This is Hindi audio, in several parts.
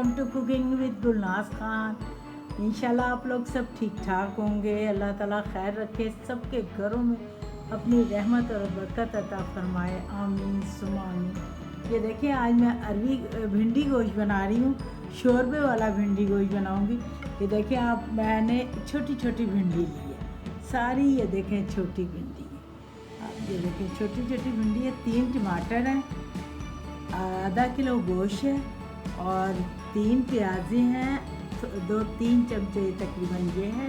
Welcome to cooking with Gulnaz Khan. इंशाल्लाह आप लोग सब ठीक ठाक होंगे। अल्लाह ताला खैर रखे, सबके घरों में अपनी रहमत और बरकत अता फरमाए, आमीन सुम्मा आमीन। ये देखिए आज मैं अरवी भिंडी गोश्त बना रही हूँ, शोरबे वाला भिंडी गोश्त बनाऊँगी। ये देखिए आप, मैंने छोटी छोटी भिंडी ली है सारी, ये देखें छोटी भिंडी है। आप ये देखें छोटी छोटी भिंडी है, 3 टमाटर हैं, आधा किलो गोश्त है और 3 प्याज़ें हैं, 2-3 चमचे तकरीबन ये है।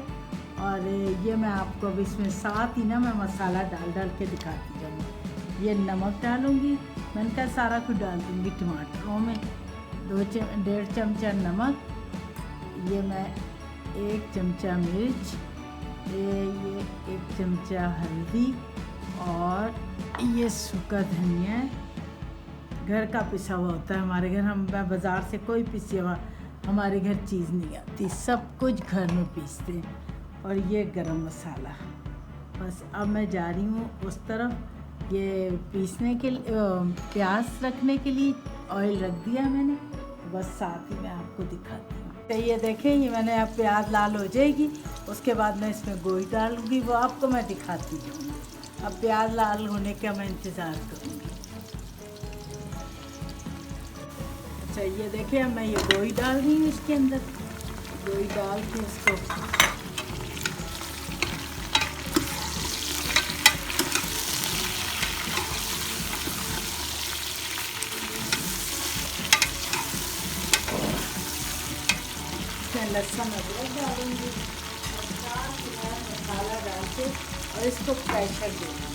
और ये मैं आपको अब इसमें साथ ही ना मैं मसाला डाल डाल के दिखाती जाऊँगी। ये नमक डालूँगी, मैंने कहा सारा कुछ डाल दूँगी टमाटरों में। 1.5 चमचा नमक, ये मैं 1 चमचा मिर्च, ये 1 चमचा हल्दी और ये सूखा धनिया घर का पिसा हुआ होता है हमारे घर। हम बाज़ार से कोई पिसी हुआ हमारे घर चीज़ नहीं आती, सब कुछ घर में पीसते हैं। और ये गरम मसाला। बस अब मैं जा रही हूँ उस तरफ, ये पीसने के लिए प्याज रखने के लिए ऑयल रख दिया मैंने, बस साथ ही मैं आपको दिखाती हूँ। तो ये देखें, ये मैंने अब प्याज लाल हो जाएगी, उसके बाद मैं इसमें गोश्त डालूँगी, वो आपको मैं दिखाती हूँ। अब प्याज लाल होने का मैं इंतज़ार करूँगी। अच्छा ये देखिए, अब मैं ये गोश्त डाल रही हूँ इसके अंदर। गोश्त डाल के इसको लहसुन अदरक डालूंगी और मसाला डाल के और इसको प्रेशर दूँगी।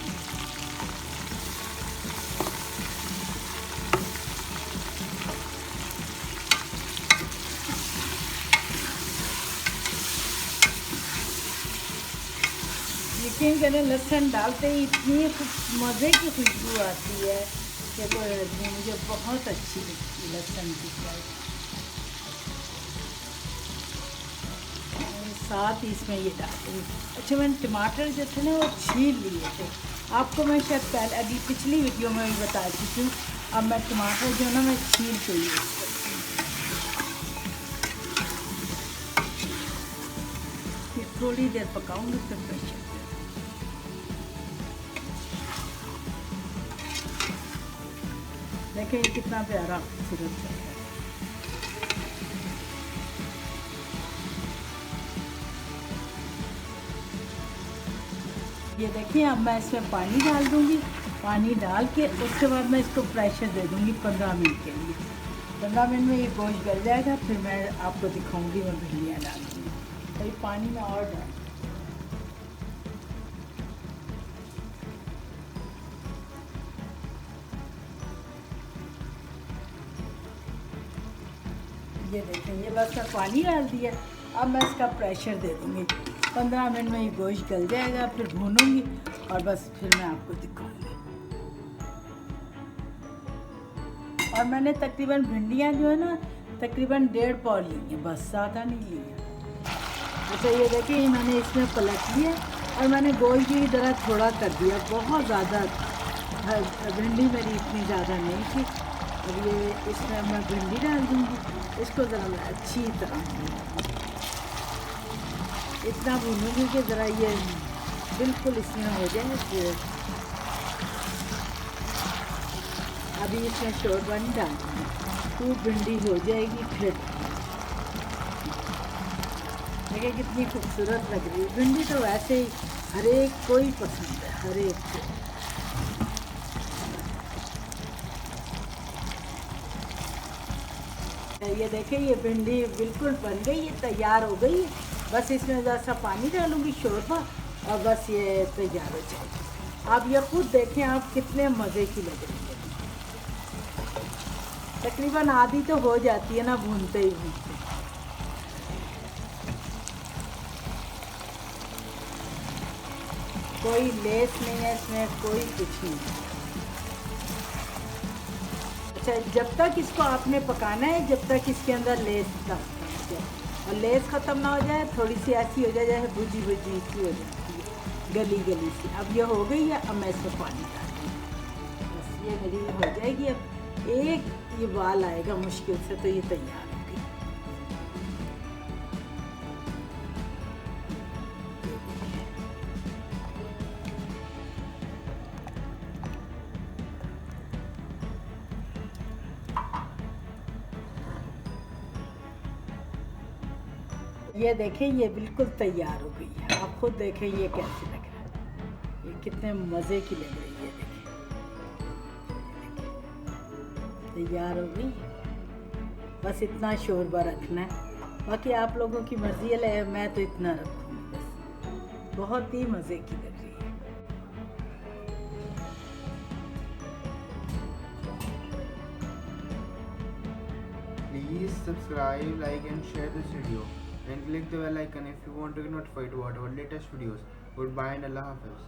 यकीन करें, लहसुन डालते ही इतनी मज़े की खुशबू आती है कि मुझे बहुत अच्छी लगती है लहसुन की फ्राई। साथ ही इसमें ये डाल दूँगी। अच्छा मैंने टमाटर जो थे ना वो छील लिए थे, आपको मैं शायद पहले अभी पिछली वीडियो में भी बता चुकी हूँ। अब मैं टमाटर जो है ना मैं छील के यूज़ करती हूँ। ये थोड़ी देर पकाऊंगी फिर प्रेशर। देखें ये कितना प्यारा खूबसूरत है। ये देखिए, अब मैं इसमें पानी डाल दूँगी। पानी डाल के उसके बाद मैं इसको प्रेशर दे दूँगी 15 मिनट के लिए। 15 मिनट में ये गोश्त गल जाएगा, फिर मैं आपको दिखाऊँगी मैं भिंडियाँ डाल दूँगी। तो ये पानी में और डाल, ये देखें ये बस मैं पानी डाल दिया। अब मैं इसका प्रेशर दे दूँगी, 15 मिनट में ये गोश्त गल जाएगा, फिर भूनूंगी और बस फिर मैं आपको दिखाऊंगी। और मैंने तकरीबन भिंडियाँ जो है ना तकरीबन 1.5 पाव ली हैं, बस ज़्यादा नहीं ली है। अच्छा ये देखिए, ये मैंने इसमें पलट लिया और मैंने गोश्त की तरह थोड़ा कर दिया, बहुत ज़्यादा भिंडी मेरी इतनी ज़्यादा नहीं थी। अब ये इसमें मैं भिंडी डाल दूँगी, इसको ज़रा मैं अच्छी तरह इतना भूनूंगी कि ज़रा ये बिल्कुल इसमें हो जाए। फिर अभी इसमें शोरबा नहीं डालूँगी, खूब भिंडी हो जाएगी। फिर देखिए कितनी खूबसूरत लग रही है भिंडी, तो वैसे ही हर एक को ही पसंद है, हर एक को। ये देखिए ये भिंडी बिल्कुल बन गई है, तैयार हो गई है। बस इसमें ज़रा सा पानी डालूंगी शोरबा और बस ये तैयार हो जाएगी। आप ये खुद देखें आप कितने मज़े की लग रही है। तकरीबन आधी तो हो जाती है ना भूनते ही भूनते। कोई लेस नहीं है इसमें, कोई कुछ नहीं। अच्छा जब तक इसको आपने पकाना है जब तक इसके अंदर लेस ना हो जाए, और लेस ख़त्म ना हो जाए, थोड़ी सी ऐसी हो जाए जैसे भुजी भुजी सी हो जाती है, गली गली सी। अब ये हो गई है, अब मैं इसमें पानी डाल दूँ, बस ये मेरी हो जाएगी। अब एक ये बाल आएगा मुश्किल से, तो ये तैयार हो गई। ये देखें, ये बिल्कुल तैयार हो गई है। आप खुद देखें ये कैसी लग रहा है, ये कितने मज़े की लग रही है। देखें तैयार हो गई। बस इतना शोरबा रखना है, बाकी आप लोगों की मर्जी है, मैं तो इतना रखूँगी बस। बहुत ही मज़े की लग रही है। Please subscribe, like and share this video and click the bell icon if you want to get notified about our latest videos. Goodbye and Allah Hafiz.